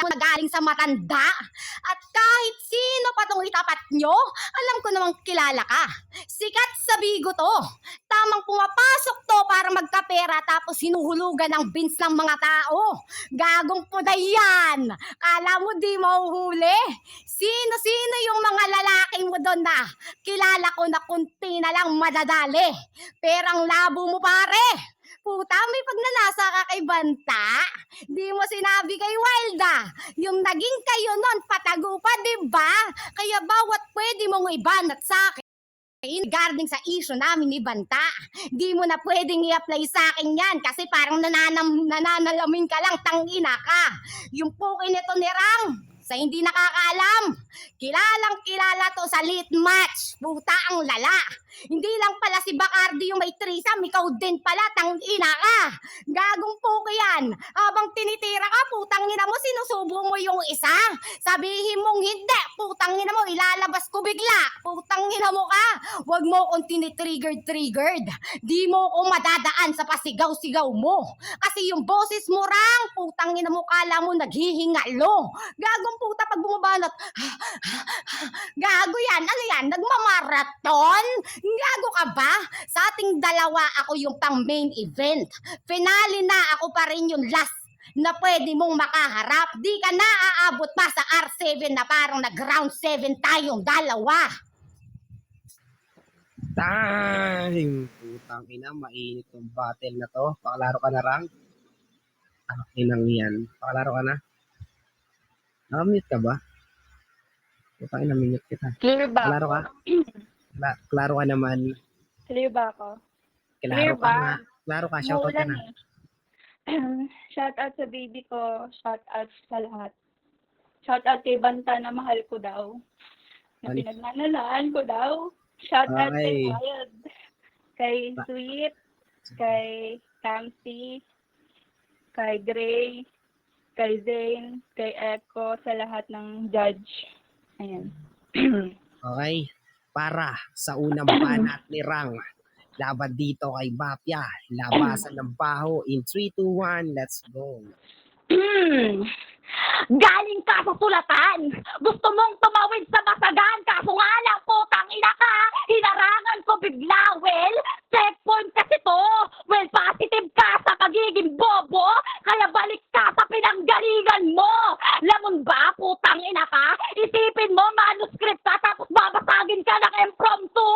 na galing sa matanda. At kahit sino pa tong itapat nyo, alam ko namang kilala ka. Sikat sa Bigo to. Tamang pumapasok to para magkapera tapos hinuhulugan ng bins ng mga tao. Gagong puday yan. Kala mo di mahuhuli? Sino-sino yung mga lalaki mo doon na kilala ko na kunti na lang madadali? Perang labo mo pare. Puta, may pagnanasa ka kay Banta. Di mo sinabi kay Wilda. Yung naging kayo nun, patago pa, diba? Kaya bawat pwede mong ibanat sa akin regarding sa issue namin ni Banta. Di mo na pwedeng i-apply sa akin yan kasi parang nananalamin ka lang, tangina ka. Yung puki nito ni Rang, sa hindi nakakaalam, kilalang kilala to sa lit match. Puta ang lala. Hindi lang pala si Bacardi yung may threesome, ikaw din pala, tangina ka. Gagong puki yan. Habang tinitira ka, putang ina mo, sinusubo mo yung isa. Sabihin mong hindi, putang ina mo, ilalabas ko bigla. Putang ina mo ka. Huwag mo akong tinitriggered. Di mo ako madadaan sa pasigaw-sigaw mo. Kasi yung boses mo Rang, putang ina mo, kala mo naghihingalo. Gagong puta pag bumabanat. Gago yan. Ano yan? Nagmamarathon? Gago ka ba? Sa ating dalawa, ako yung pang main event. Finale na, ako pa rin yung last na pwede mong makaharap. Di ka na aabot pa sa R7 na parang nag-round 7 tayong dalawa. Time! Putang ina, mainit yung battle na to. Pakalaro ka na Rang? Inang yan. Pakalaro ka na? Nakamute ka ba? Putang ina, minute kita. Clear ba Pakalaro ako? ka? Klaro ka naman. Clear ba ako? Klaro Clear ka ba? na. Klaro ka, shoutout ka Umuulan na. Shout out sa baby ko. Shout out sa lahat. Shout out kay Banta na mahal ko daw. Na Ay. pinagnanalaan ko daw. Shout out kay Ay. Wild. Kay Sweet. Kay Kamsi. Kay Gray. Kay Zane. Kay Echo. Sa lahat ng judge. Ayan. Okay. Para sa unang banat ni Rang. Laban dito kay Bapia. Labasan ng baho. In 3, 2, 1, let's go. Galing ka sa sulatan. Gusto mong tumawid sa masagan. Kaso nga lang, putang ina ka. Hinarangan ko bigla. Well, checkpoint kasi to. Well, positive ka sa pagiging bobo. Kaya balik ka sa pinanggalingan mo. Lamon ba, putang ina ka? Isipin mo, manuscript ka tapos babasagin ka ng impromptu.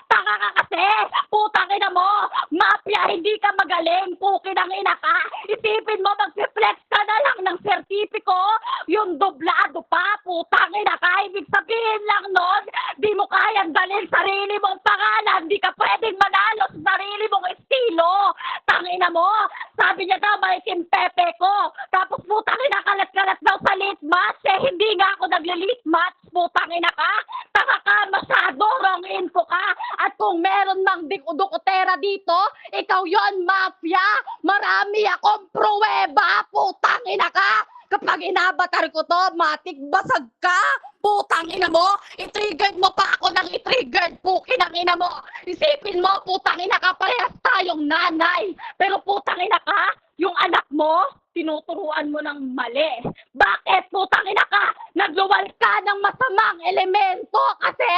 Taka ka kasi. Putang ina mo. Mafia, hindi ka magaling. Pukin ang ina ka. Isipin mo, mag-flex ka na lang ng sertipiko. Yung doblado pa, putang ina ka. Ibig sabihin lang nun, di mo kayang dalhin sarili mong pangalan. Di ka pwedeng manalo sa sarili mong estilo. Tangina mo, sabi niya daw may Pepe ko. Tapos putang ina, kalat-kalat daw sa late match. Hindi nga ako nagli-late match. Putang ina ka. Taka ka, masyado wrong info ka. At kung meron mang dukotera dito, ikaw yon mafia. Marami akong pruweba. Putang ina ka. Kapag inabatar ko to, matik basag ka. Putang ina mo, i-triggered mo pa ako ng i-triggered. Pukin ang ina mo. Isipin mo, putang ina ka, parehas tayong nanay. Pero putang ina ka, yung anak mo, tinuturuan mo ng mali. Bakit, putang ina ka, nagluwal ka ng masamang elemento kasi,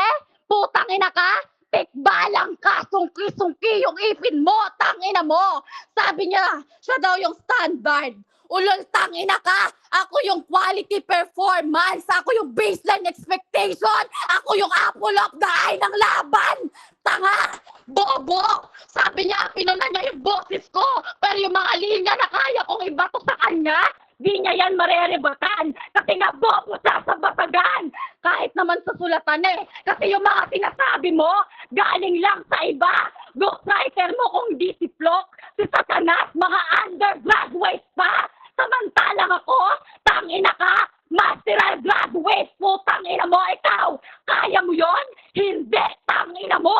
putang ina ka, tikbalang ka, sungki-sungki yung ipin mo, tangina mo. Sabi niya, siya daw yung standard. Ulol, tangina ka! Ako yung quality performance! Ako yung baseline expectation! Ako yung apple of the eye ng laban! Tanga! Bobo! Sabi niya, pinuna niya yung boses ko! Pero yung mga linya na kaya kong ibato sa kanya, di niya yan marerebatan! Kasi nga bobo siya sa basagan! Kahit naman sa sulatan eh! Kasi yung mga sinasabi mo, galing lang sa iba! Ghostwriter mo kung di si Flock, si Satanas, mga undergraduates pa! Samantalang ako, tangina ka, masteral graduate, putang ina mo, ikaw, kaya mo yon? Hindi, tangina mo!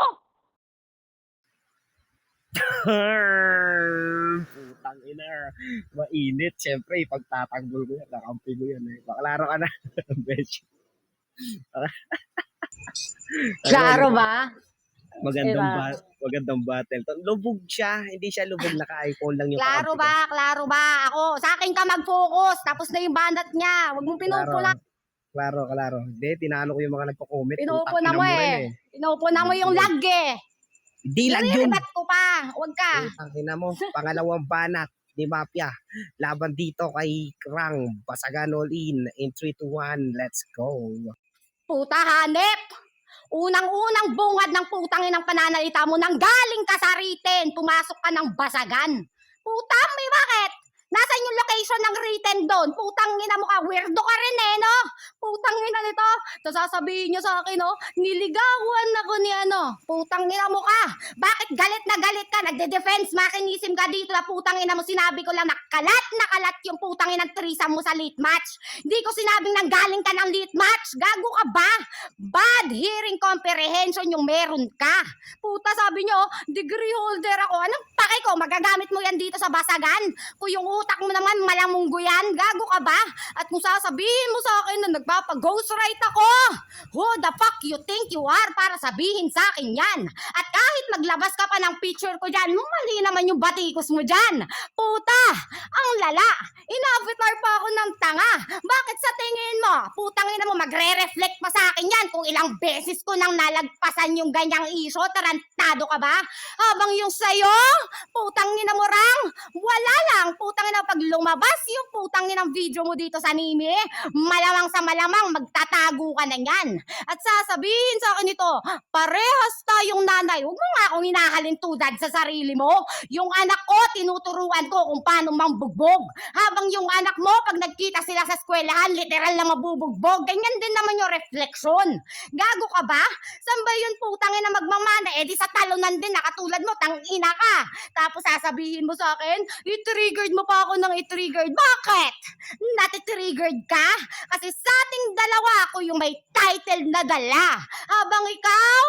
Putang ina. Mainit. Siyempre, pagtatanggol ko yan. Nakampi ko yan eh. Pakalaro ka na. Besh. Klaro ba? Magandang battle. Lubog siya, hindi siya lubog, naka-iPhone lang yung Klaro kakampi ko. ba? Klaro ba? Ako, sa akin ka mag-focus. Tapos na yung banat niya. Huwag mong pinupuna. Klaro. Hindi, tinalo ko yung mga nagko-comment. Pinupuna Putang mo ina rin eh. Pinupuna mo yung lag eh. Di lag yun. Nire-rebat ko pa. Huwag ka. Putang ina mo. Pangalawang banat ni Mafia. Laban dito kay Krang. Basagan all in 3, 2, 1. Let's go. Puta hanep! Unang-unang bungad ng putang inang pananalita mo nang galing ka sa written, pumasok ka ng basagan. Putang, may bakit? Nasaan yung location ng written doon? Putang ina mo ka, weirdo ka rin eh, no? Putang ina nito. Tapos sasabihin niyo sa akin, no? Niligawan ako ni ano. Putang ina mo ka. Bakit galit na galit ka? Nagde-defense mechanism ka dito na putang ina mo. Sinabi ko lang na kalat yung putang inang threesome mo sa late match. Hindi ko sinabing nang galing ka ng late match. Gago ka ba? Bad hearing comprehension yung meron ka. Puta, sabi niyo, degree holder ako. Anong pake ko? Magagamit mo yan dito sa basagan? Kung yung utak mo naman malamunggo yan, gago ka ba? At kung sasabihin mo sa akin na nagpapa-ghostwrite ako, who the fuck you think you are para sabihin sa akin yan? At kahit maglabas ka pa ng picture ko dyan, mali naman yung batikos mo dyan. Puta, ang lala. Inavatar pa ako ng tanga. Bakit sa tingin mo? Putang ina mo, magre-reflect pa sa akin yan kung ilang beses ko nang nalagpasan yung ganyang issue. Tarantado ka ba? Habang yung sayo, putang ina mo rang, wala lang. Putang ina, pag lumabas yung putang ina video mo dito sa anime, malamang sa malamang magtatago ka na yan. At sasabihin sa akin ito, parehas tayong nanay. Huwag mo nga akong hinahalintudad sa sarili mo. Yung anak ko, tinuturuan ko kung paano mambugbog. Habang yung anak mo, pag nagkita sila sa eskwelahan, literal na mabubugbog. Ganyan din naman yung refleksyon. Gago ka ba? Saan ba yun putang ina magmamana? Eh di sa talunan din, nakatulad mo, tangina ka. Tapos sasabihin mo sa akin, i-triggered mo pa ako ng i-triggered. Bakit? Nati-triggered ka? Kasi sa ating dalawa, ako yung may title na dala. Habang ikaw,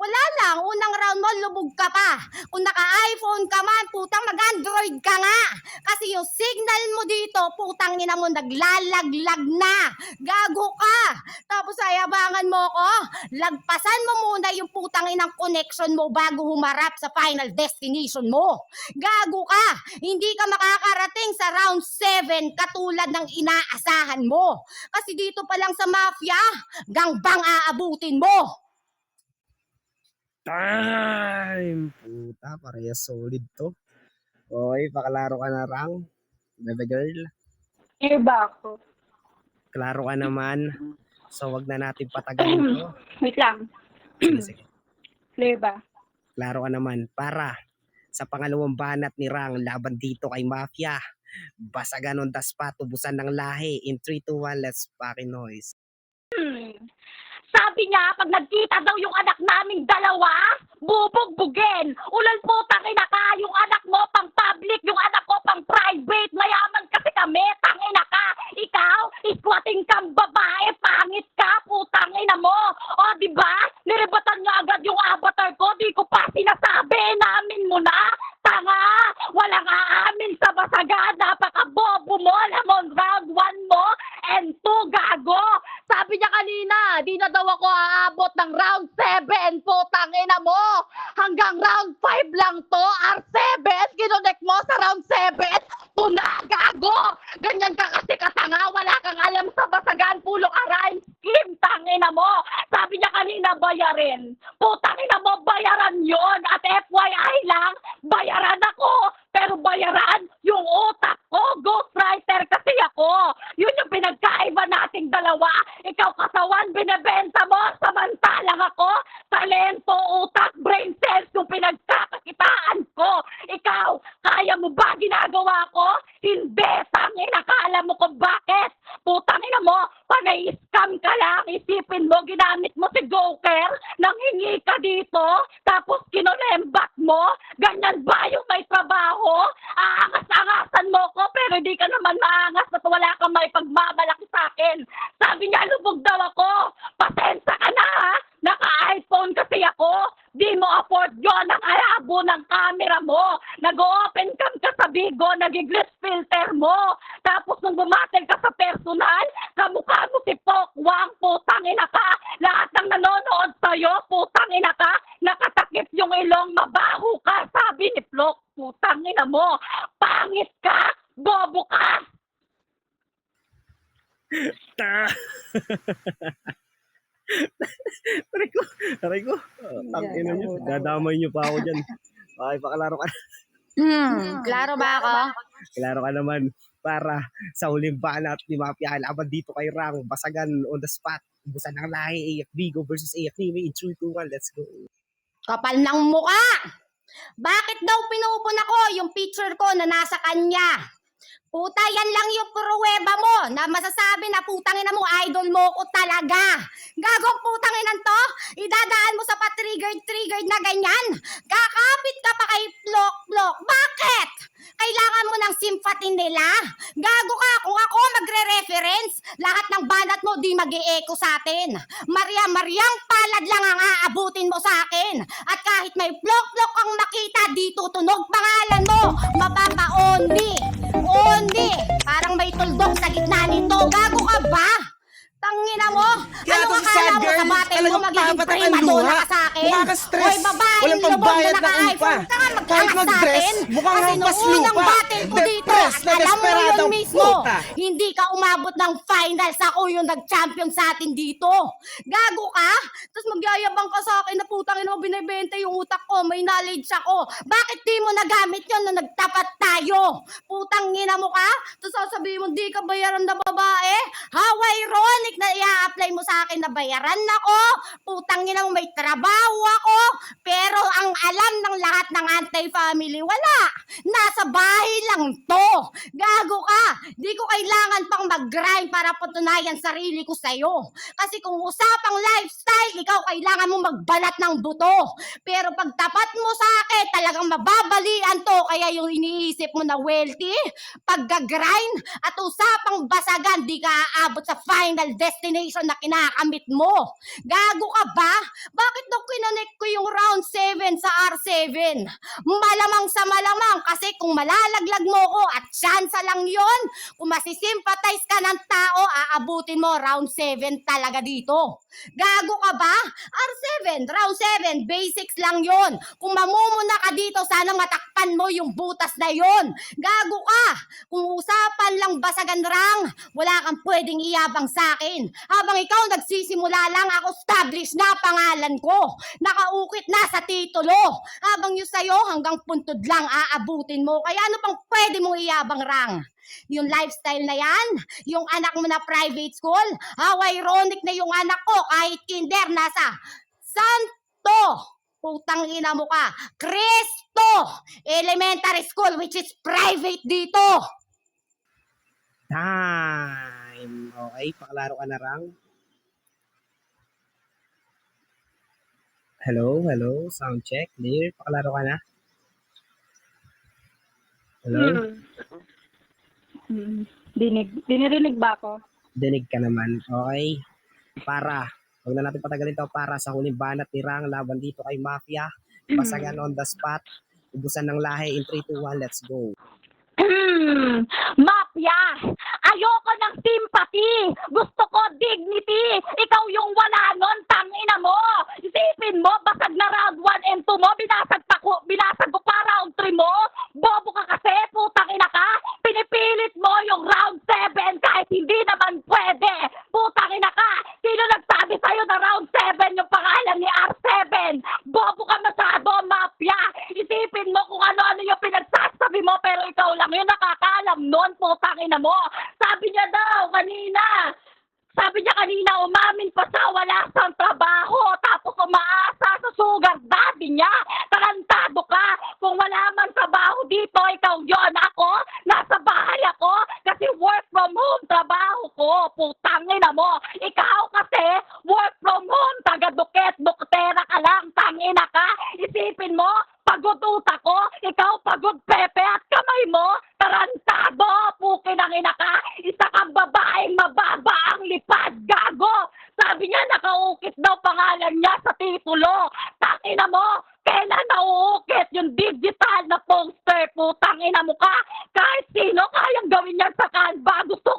wala lang. Unang round mo, lubog ka pa. Kung naka-iPhone ka man, putang mag-Android ka nga. Kasi yung signal mo dito, putang ina mo, naglalaglag na. Gago ka. Tapos ayabangan mo ko, lagpasan mo muna yung putang inang connection mo bago humarap sa final destination mo. Gago ka. Hindi ka makakarating sa round 7 katulad ng inaasahan mo. Kasi dito pa lang sa Mafia, gangbang aabutin mo. Time! Puta, parehas solid to. Okay, pakalaro ka na Rang. Bebe girl. Here ba ako? Klaro ka naman. So, wag na natin patagalin to. Wait lang. Sige. Clear ba? Klaro ka naman. Para sa pangalawang banat ni Rang laban dito kay Mafia. Basagan on the spot, tubusan ng lahi. In 3, 2, 1, let's fucking noise. Sabi niya, pag nagkita daw yung anak naming dalawa, bubugbugin. Ulal po, tangina ka, yung anak mo pang public, yung anak ko pang private. Mayaman kasi kami, tangina ka. Ikaw, iswating kang babae, pangit ka, putangina mo. O, diba? Niribatan niya agad yung avatar ko, di ko pa sinasabi, namin mo na. Tanga, walang aamin sa basagan, napakabobo mo, lamon round 1 mo, and 2 gago. Sabi niya kanina, di na daw ako aabot ng round 7, putangina mo. Hanggang round 5 lang to, R7, kinonect mo sa round 7, tuna, gago. Ganyan ka kasi katanga, wala kang alam sa basagan, pulong arahin scheme, tangina mo. Sabi niya kanina, bayarin. Putangina mo, bayaran yon. At FYI lang, bayaran ako, pero bayaran yung utak ko. Ghostwriter kasi ako. Yun yung pinagkaiba nating dalawa. Ikaw kasawan, binebenta mo, samantalang ako, talento, utak, brain cells, yung pinagkakakitaan ko. Ikaw, kaya mo ba ginagawa ko? Hindi, tangina, akala mo kung bakit? Putangina mo, panay scam ka lang, isipin mo, ginamit mo si Joker, nanghingi ka dito, tapos kinolembak mo, ganyan ba yung may trabaho? Aangas-angasan mo ko, pero di ka naman maangas at wala kang may pagmamalaki sa akin. Sabi niya, lubog daw ako, pasensya ka na ha, naka-iPhone kasi ako, di mo afford yun ang alabo ng camera mo, nag-open cam ka sa Bigo, nag-glitch filter mo, tapos nung bumatel ka sa personal, kamukha mo si Pokwang, putang ina ka, lahat ng nanonood sa'yo, putang ina ka, nakatakip Ta! Aray ko, aray ko. Tangina niyo, dadamay niyo pa ako dyan. Okay, pakalaro ka. Klaro ba ako? Klaro ka naman. Para sa huling banat ni Mafia, laban dito kay Rang, basagan on the spot. Ubusan ng lahi, AF Vigo versus AF Nime in 3, 2, 1, let's go. Kapal ng muka! Bakit daw pinupuna ko yung picture ko na nasa kanya? Puta, yan lang yung pruweba mo na masasabi na putangin na mo, idol mo ko talaga. Gagong putangin to, idadaan mo sa pa-triggered na ganyan. Kakapit ka pa kay Plok. Bakit? Kailangan mo ng sympathy nila? Gago ka, kung ako magre-reference, lahat ng banat mo di mag-e-echo sa atin. Maryang palad lang ang aabutin mo sa akin. At kahit may Plok kang makita, di tutunog pangalan mo. Mapapa-only. Parang may tuldok sa gitna nito. Gago ka ba? Tangina mo! Kaya Ano to si akala sad mo girl, sa battle mo talagang magiging tapat ang prima donna luha. ka sa akin? Mukha ka stress. Hoy, babaeng Walang lubog pambayad na ng upa. naka-iPhone ka nga Kahit mag-angas sa mag-dress, akin. mukhang Kasi hampas nung unang lupa. battle ko dito, Depressed at na alam mo desperado yun ang mismo, puta. hindi ka umabot ng finals. Ako yung nag-champion sa atin dito. Gago ka? Tapos magyayabang ka sa akin na putang ina mo, binibenta yung utak ko, may knowledge ako. Bakit di mo nagamit yun nung nagtapat tayo? Putang ina mo ka? Tapos sasabihin mo, di ka bayaran na babae? How ironic na i-apply mo sa akin na bayaran ako. Putang ina mo, may trabaho ako. Pero ang alam ng lahat ng anti-family, wala. Nasa bahay lang to. Gago ka. Di ko kailangan pang mag-grind para patunayan sarili ko sa'yo. Kasi kung usapang lifestyle, ikaw kailangan mo magbalat ng buto. Pero pag tapat mo sa akin, talagang mababalian to. Kaya yung iniisip mo na wealthy, pag-grind at usapang basagan, di ka aabot sa final destination na kinakamit mo. Gago ka ba? Bakit daw kinonek ko yung round 7 sa R7? Malamang sa malamang kasi kung malalaglag mo ko at tsansa lang yon, kung masisimpatize ka ng tao, aabutin mo round 7 talaga dito. Gago ka ba? R7, round 7, basics lang yon. Kung mamumuna ka dito, sana matakpan mo yung butas na yon. Gago ka! Kung usapan lang basagan rang, wala kang pwedeng iyabang sa akin. Habang ikaw nagsisimula lang, ako established na pangalan ko. Nakaukit na sa titulo. Habang yung sa'yo hanggang puntod lang aabutin mo. Kaya ano pang pwede mong iyabang rang? Yung lifestyle na yan, yung anak mo na private school, how ironic na yung anak ko kahit kinder nasa Santo, putang ina mo ka, Cristo Elementary School which is private dito. Time. Okay, pakalaro ka na Rang. Hello, sound check, clear. Pakalaro ka na. Hello? Dinirinig ba ako? Dinig ka naman. Okay. Huwag na natin patagalin to para sa huling banat ni Rang laban dito kay Mafia. Basagan on the spot. Ubusan ng lahi in 3, 2, 1, let's go. Mafia! Ayoko ng sympathy! Gusto ko dignity! Ikaw yung wala nun, tangina mo! Isipin mo, basag na round 1 and 2 mo, binasag ko pa round 3 mo! Bobo ka kasi, putang ina ka! Pinipilit mo yung round 7 kahit hindi naman pwede! Putang ina ka! Sino nagsabi sa'yo na round 7 yung pangalan ni R7? Bobo ka masyado, Mafia! Isipin mo kung ano-ano yung pinagsasabi mo pero ikaw lang yun nakakaalam nun, putang ina mo! Sabi niya kanina, umamin pa siya, wala siyang trabaho, tapos umaasa sa sugar daddy niya. Tarantado ka, kung wala man trabaho dito, ikaw yon. Ako, nasa bahay ako, kasi work from home, trabaho ko, putang ina mo. Ikaw kasi, work from home, taga-duket, duktera ka lang, tangina ka. Isipin mo, pagod utak ko, ikaw pagod pepe at kamay mo, tarantado, pukin ang ina ka, isa kang babaeng mababa ang lipad, gago. Sabi niya nakaukit daw pangalan niya sa titulo. Tangina mo, kailan nauukit yung digital na poster, putang ina mo ka. Kahit sino kayang gawin yan sa Canva. Gusto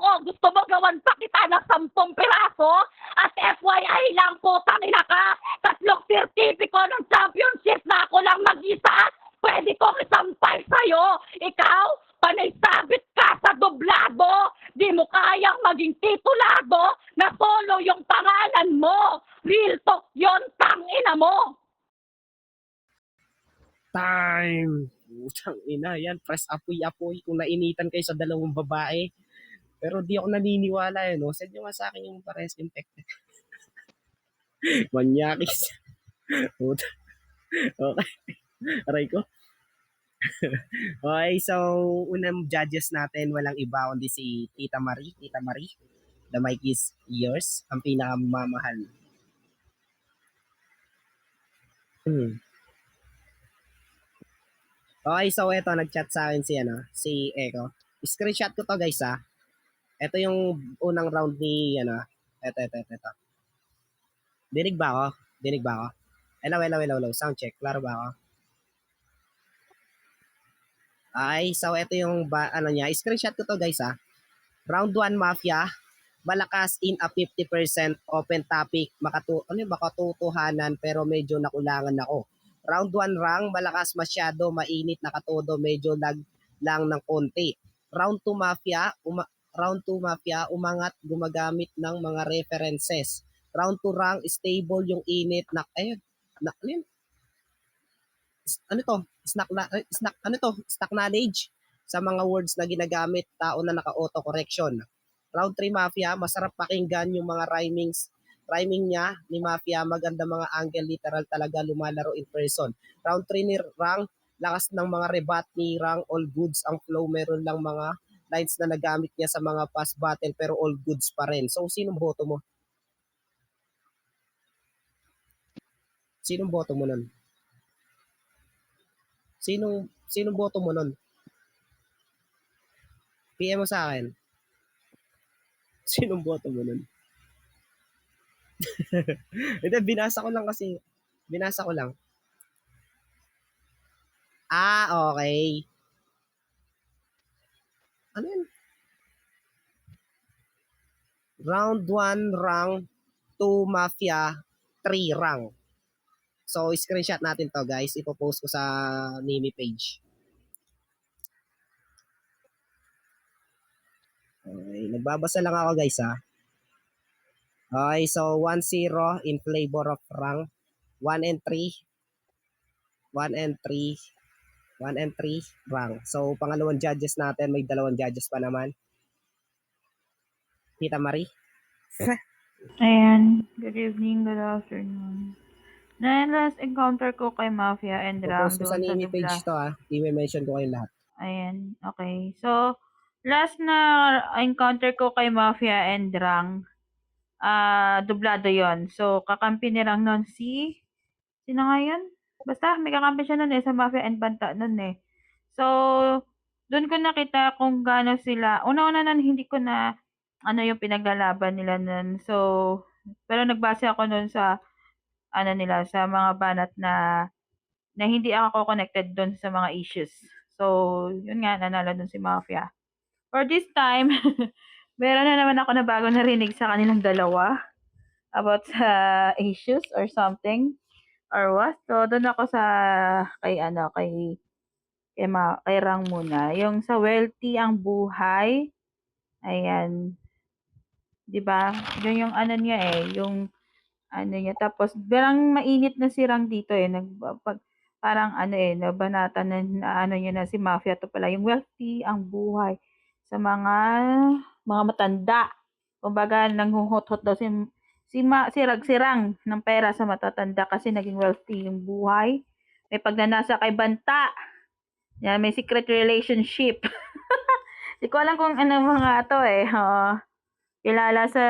mo gawan pa kita ng 10 piraso. At FYI lang, putang ina ka, 3 sertipiko ng championship na ako lang mag-isa. Pwede kong isampay sa'yo. Ikaw, panay sabit ka sa doblado. Di mo kayang maging titulado. na solo yung pangalan mo. Real talk yon, tangina mo. Time! Putang ina, yan. Press apoy-apoy kung nainitan kayo sa dalawang babae. Pero di ako naniniwala no? Send nyo nga sa akin yung pares infected. Manyakis. Puta. Okay. Aray ko. Okay, so unang judges natin, walang iba kundi si Tita Marie. Tita Marie, the mic is yours. Ang pinakamamahal. Okay, so eto, nag-chat sa akin si Eko. Screenshot ko to guys Ito yung unang round ni, ito. Dinig ba ako? Dinig ba ako? Hello. Sound check. Klaro ba ako? Ay, so ito yung, screenshot ko to guys Round 1 Mafia, malakas in a 50% open topic, makatotohanan pero medyo nakulangan ako. Round 1 Rang, malakas masyado, mainit, nakatodo, medyo lag lang ng konti. Round 2 Mafia, umangat, gumagamit ng mga references. Round 2 Rang, stable yung init, stock knowledge sa mga words na ginagamit, tao na naka-auto correction. Round 3 Mafia, masarap pakinggan yung mga rhyming niya ni Mafia, maganda mga angle, literal talaga, lumalaro in person. Round 3 ni Rang, lakas ng mga rebat ni Rang, all goods ang flow, meron lang mga lines na nagamit niya sa mga past battle pero all goods pa rin. So sinong boto mo? Sinong boto mo nun? Sinong boto mo nun? PM mo sa akin. Sinong boto mo nun? Hindi, binasa ko lang kasi. Binasa ko lang. Okay. Ano yun? Round 1, Rang. 2, Mafia. 3, Rang. So, screenshot natin to guys. Ipopost ko sa Nimi page. Okay, nagbabasa lang ako guys Okay, so 1-0 in flavor of Rang. 1 and 3. 1 and 3. 1 and 3, Rang. So, pangalawang judges natin, may dalawang judges pa naman. Tita Marie. Ayan, good evening, good afternoon. Na last encounter ko kay Mafia and Ram Post ko sa doon sa Nini dubla. page to I-mention ko kayo lahat. Ayan, okay. So, last na encounter ko kay Mafia and Rang, dublado yon. So, kakampi ni Rang nun sino nga yun? Basta, may kakampi siya nun sa Mafia and Banta nun So, doon ko nakita kung gaano sila, una-una nun, hindi ko na, yung pinaglalaban nila nun. So, pero nagbase ako nun sa, nila, sa mga banat na hindi ako connected doon sa mga issues. So, yun nga, nanalo doon si Mafia. For this time, meron na naman ako na bago narinig sa kanilang dalawa about sa issues or something or what. So, doon ako sa kay Rang muna. Yung sa wealthy ang buhay, ayan, 'di ba? Yun yung niya yung niya. Tapos parang mainit na si Rang dito parang nabanatan na niya na si Mafia to pala. Yung wealthy ang buhay sa mga matanda. Kumbaga nanghuhot-hot daw si Rang ng pera sa matatanda kasi naging wealthy yung buhay. May pagnanasa kay Banta. Yan, may secret relationship. Di ko alam kung ano mga to kilala sa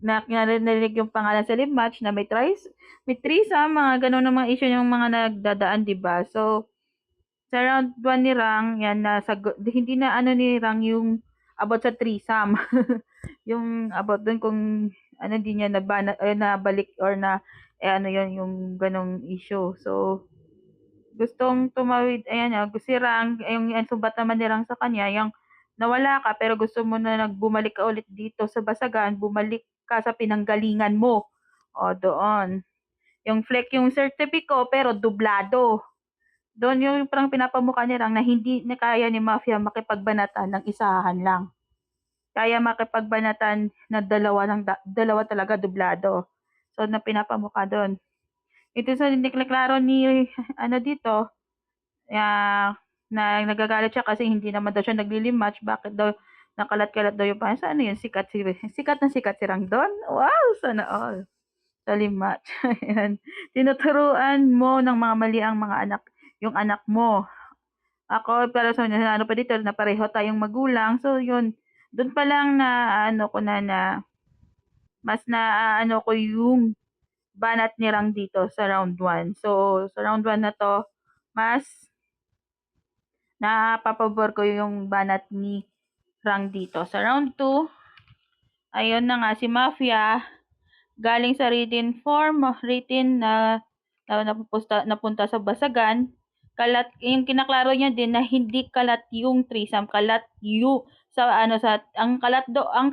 narinig yung pangalan sa live match na may threesome, mga ganun na mga issue yung mga nagdadaan, di ba? So, sa round 1 ni Rang, yan, hindi na ni Rang yung about sa threesome. yung about dun kung hindi niya nabalik or na, yun, yung ganong issue. So, gustong tumawid, si Rang, yung subat naman ni Rang sa kanya, yung nawala ka pero gusto mo na bumalik ka ulit dito sa Basagan, bumalik ka sa pinanggalingan mo. O, doon. Yung flake yung certificate pero dublado. Doon yung parang pinapamukha ni Rang na hindi na kaya ni Mafia makipagbanatan ng isahan lang. kaya makipagbanatan na dalawa talaga dublado. So, na pinapamukha doon. Ito sa klaro ni ano dito, na nagagalit siya kasi hindi naman daw siya nagli-rematch. Bakit daw nakalat-kalat daw yung pangalan? So, ano yun? Sikat na sikat si Rangdon? Wow! Sana all. Sa rematch. Ayan. Tinuturuan mo ng mga mali ang mga anak, yung anak mo. Ako, pero sa ano pa dito, na pareho tayong magulang. So, yun. Doon pa lang na ano ko na mas na ano ko yung banat ni Rang dito sa round 1. So, sa round 1 na to, mas napapabor ko yung banat ni Rang dito. Sa round 2, ayun na nga, si Mafia, galing sa written na napunta sa basagan, yung kinaklaro niya din na hindi kalat yung threesome, kalat yung sa ano sa ang kalat doon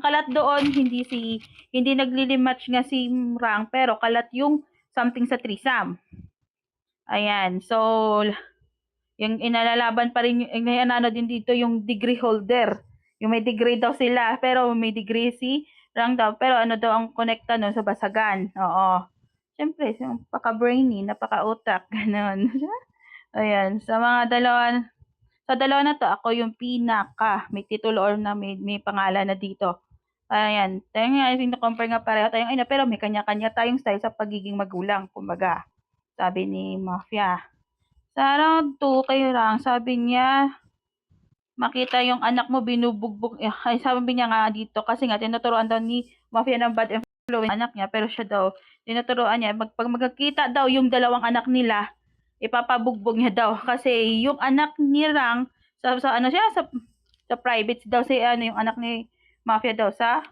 hindi nagli-match nga si Rang pero kalat yung something sa threesome. Ayan. So, yung inalalaban pa rin yung ano din dito yung degree holder. Yung may degree daw sila pero may degree si Rang daw pero ano daw ang konekta no sa basagan. Oo. Siyempre, napaka-brainy, napaka-utak, gano'n. Ayan, sa dalawa na to, ako yung may titulo or na may pangalan na dito. Ayan, tayo nga, compare nga pareho tayong ina, pero may kanya-kanya tayong style sa pagiging magulang, kumbaga. Sabi ni Mafia. Sa round 2, kay Rang, sabi niya, makita yung anak mo binubugbog, ay sabi niya nga dito, kasi nga, tinuturuan daw ni Mafia ng bad influence anak niya, pero siya daw, tinuturuan niya, pag magkakita daw yung dalawang anak nila, ipapabugbog niya daw. Kasi yung anak ni Rang, sa ano siya, sa private daw, si ano, yung anak ni Mafia daw, sa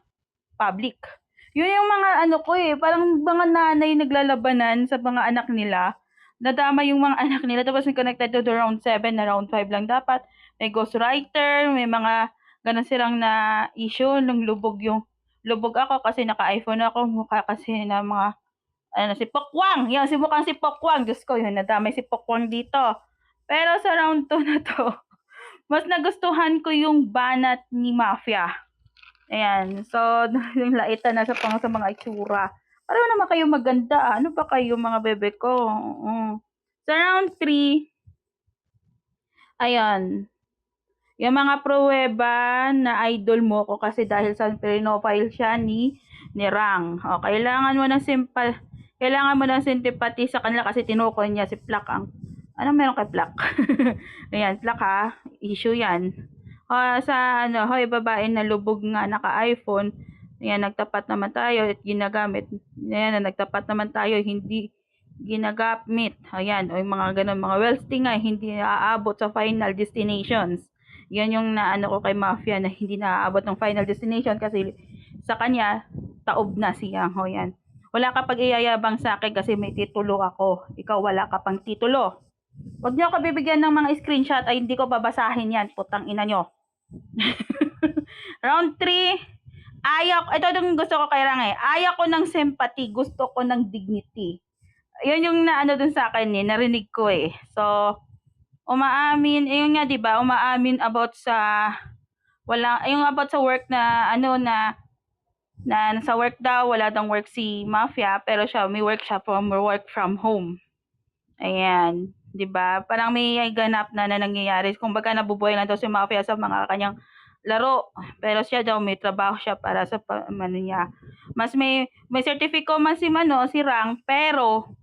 public. Yun yung mga ano ko parang mga nanay naglalabanan sa mga anak nila. Nadama yung mga anak nila, tapos may connected to the round 7 na round 5 lang dapat. May ghostwriter, may mga ganun silang na issue nung lubog ako kasi naka-iPhone ako, mukha kasi na mga ano si Pokwang, yan si mukhang si Pokwang, Diyos ko yun nadamay si Pokwang dito. Pero sa round 2 na to, mas nagustuhan ko yung banat ni Mafia. Ayan, so yung laitan na sa mga itsura. Pareho naman kayo maganda, ano ba kayo mga bebe ko? Sa round 3, ayan, yung mga pruweba na idol mo ko kasi dahil sa pinofile siya ni Rang. O, kailangan mo ng simpati sa kanila kasi tinukoy niya si Plak ang ano meron kay Plak? Ayan, Plak ha, issue yan. Sa ano, hoy babae na lubog nga naka-iPhone, ayan, nagtapat naman tayo at ginagamit. Ayan, nagtapat naman tayo, hindi ginagamit. Ayan, o yung mga ganun, mga wealthy nga, hindi aabot sa final destinations. Yan yung naano ko kay Mafia na hindi naaabot ng final destination kasi sa kanya, taob na siya. O yan. Wala ka pag-iyayabang sa akin kasi may titulo ako. Ikaw wala ka pang titulo. Huwag niyo ako bibigyan ng mga screenshot ay hindi ko babasahin yan. Putang ina nyo. Round 3. Ito yung gusto ko kay Rang Ayaw ko ng sympathy. Gusto ko ng dignity. Yun yung naano dun sa akin narinig ko So, umaamin, yun nga 'di ba, umaamin about sa yung about sa work na ano na sa work daw wala daw work si Mafia pero may work from home. Ayan, 'di ba? Parang may ganap na nangyayari. Kumbaga nabubuhay lang daw si Mafia sa mga kanyang laro. Pero siya daw may trabaho siya para sa ano niya. Mas may certificate man si Rang pero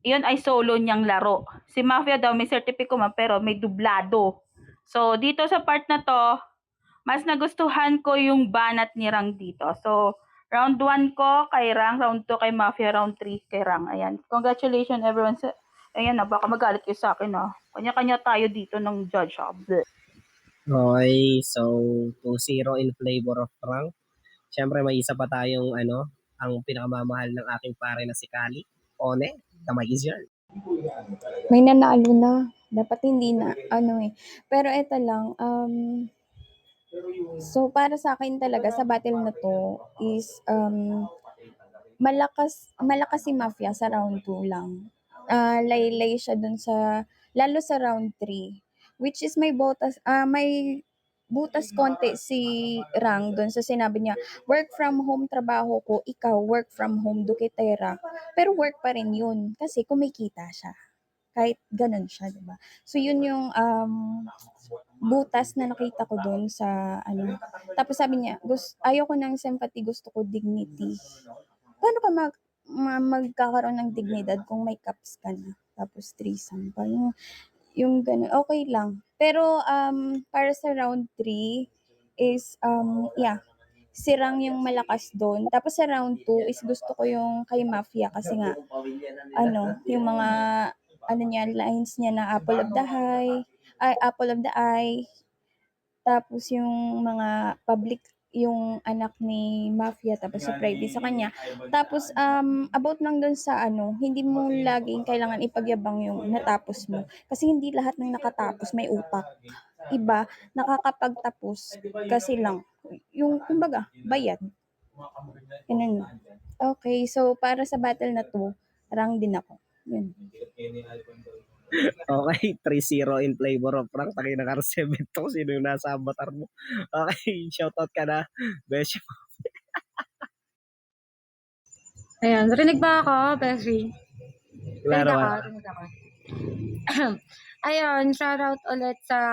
yun ay solo niyang laro. Si Mafia daw may certificate man pero may dublado. So dito sa part na to, mas nagustuhan ko yung banat ni Rang dito. So round 1 ko kay Rang, round 2 kay Mafia, round 3 kay Rang. Ayan. Congratulations everyone. Ayan na, baka magalit kayo sa akin Kanya-kanya tayo dito ng judge. Okay, so 2-0 in flavor of Frank. Siyempre may isa pa tayong ang pinakamamahal ng aking pare na si Kali. One, kamay is yan. May nanalo na. Dapat hindi na, Pero eto lang, so para sa akin talaga sa battle na to is, malakas si Mafia sa round 2 lang. Laylay siya dun lalo sa round 3, which is may butas konti si Rang doon sa sinabi niya, work from home trabaho ko, ikaw work from home dukitera. Pero work pa rin yun kasi kumikita siya. Kahit ganun siya, 'di ba? So yun yung butas na nakita ko doon sa ano. Tapos sabi niya, ayoko ng sympathy, gusto ko dignity. Paano ka magkakaroon ng dignidad kung may caps ka na? Tapos threesome pa. Yung ganun, okay lang. Pero para sa round 3 is yeah, si Rang yung malakas doon. Tapos sa round 2 is gusto ko yung kay Mafia kasi nga ano, yung mga ano niya, lines niya na apple of the eye, tapos yung mga public, yung anak ni Mafia, tapos si Privy sa kanya. Tapos, about lang dun sa ano, hindi mo laging kailangan ipagyabang yung natapos mo. Kasi hindi lahat ng nakatapos may utak. Iba, nakakapagtapos kasi lang. Yung, kumbaga, bayad. Ganun. Okay, so para sa battle na to, Rang din ako. Yun. Okay, 3-0 in flavor of Frank. Tangina ka 7 to. Sino yung nasa avatar mo? Okay, shoutout ka na. Besh. Ayan, rinig ba ako, Beshi? Rinig Klaro ako, ka. rinig ako. Ayun, shoutout ulit sa